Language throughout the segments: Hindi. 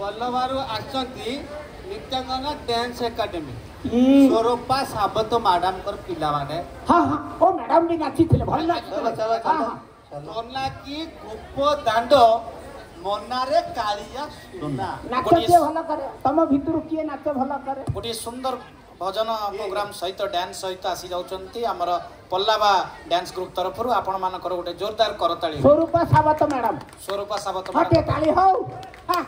पल्लवारू आसचंती नित्यांगना डांस एकेडमी स्वरूपा साबत मैडम कर पिला माने हां हां ओ मैडम भी नाची थे भल नाची चलो चलो चलो सोना की गुप्प दांड मनारे कालिया सुना नाच के भल करे तम भितरु किए नाच भल करे गोटे सुंदर भजन प्रोग्राम सहित डांस सहित आसी जाउचंती हमर पल्लावा डांस ग्रुप तरफ आपण मानकर गोटे जोरदार करताली स्वरूपा साबत मैडम हटे ताली हो हां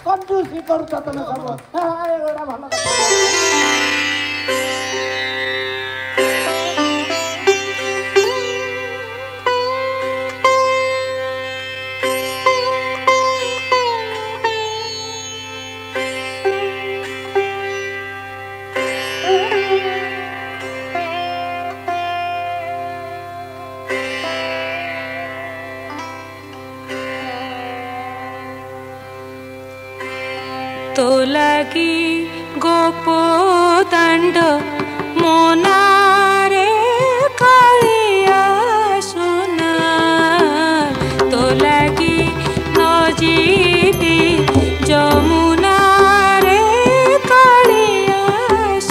कंजूसी करू तमे सब हां एगोडा भल तो लगी गोपो दंड मोनारे कालिया सुना तो लगी नजीबी जमुना रे कालिया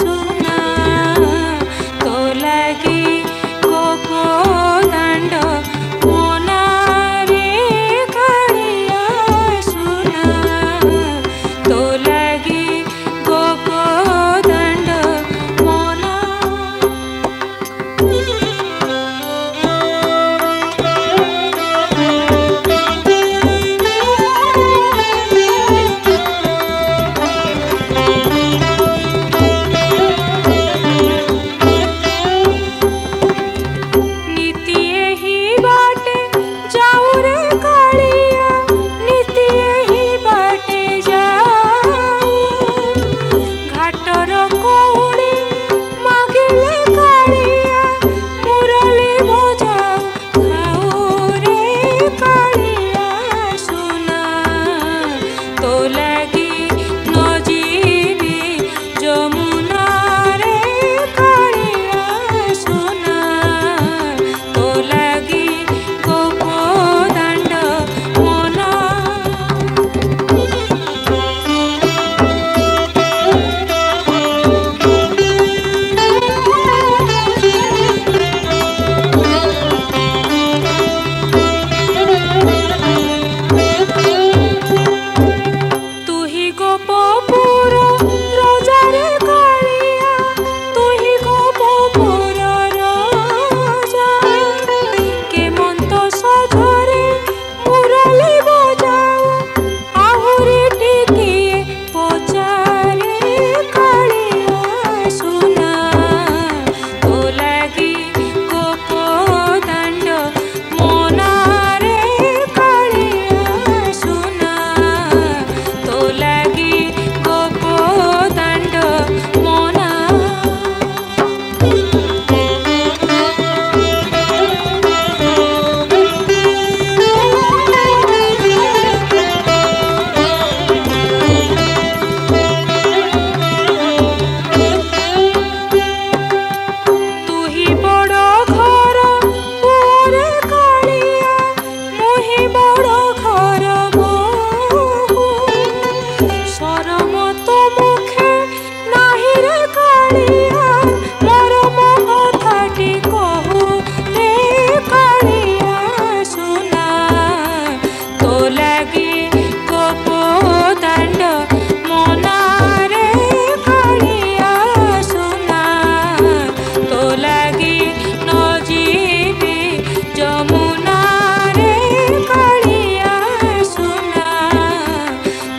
सुना तो लगी गोपो दंड मोनारे कालिया सुना तो लगी गोपो दंड मोना नीति ही बाटे जाऊ रे कालिया नीति ही बाटे जाऊ घाटर कौड़ी मागिले कालिया मुरली बजाऊ खाऊ रे कालिया सुना तो लगी नजीबी जमुना रे कालिया सुना तो लगी गोपो दंड मोना तू ही गोपपुर राजा रे कालिया तू ही गोपपुर राजा के मंत सजरे मुरली बजाऊ आहुरी टिकिए पचारे कालिया सुना तो लगी गोपो दंड मोना रे कालिया सुना तो लगी गोपो दंड मोना तू ही बड़ घर पुरे कालिया मुही बड़ घर बोहू शरम तो मुखे नाही रे कालिया मरम कथाटी कहू रे कालिया सुना तो लगी गोपो दंड मोना रे कालिया सुना तो लगी नजीबी जमुना रे कालिया सुना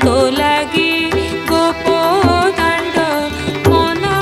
तो लगी गोपो दंड मोना